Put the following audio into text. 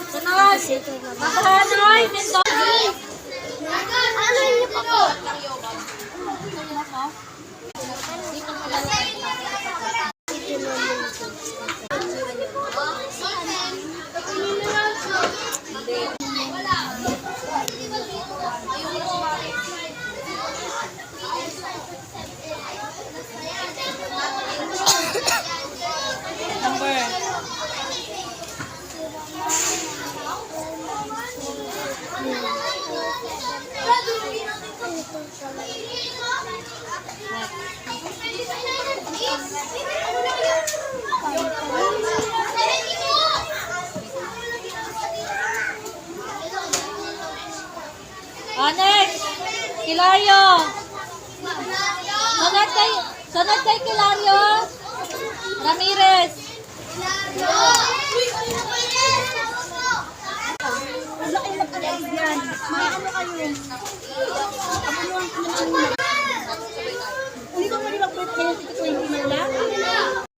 Sunod. Makahanoy. Mendoza. Ano niyo pa po? Number. Next. Kilario. Sunod kay Kilario. Ramirez. Wala kayong mag-alive yan. Maano kayo? Kapuluhan ko naman muna.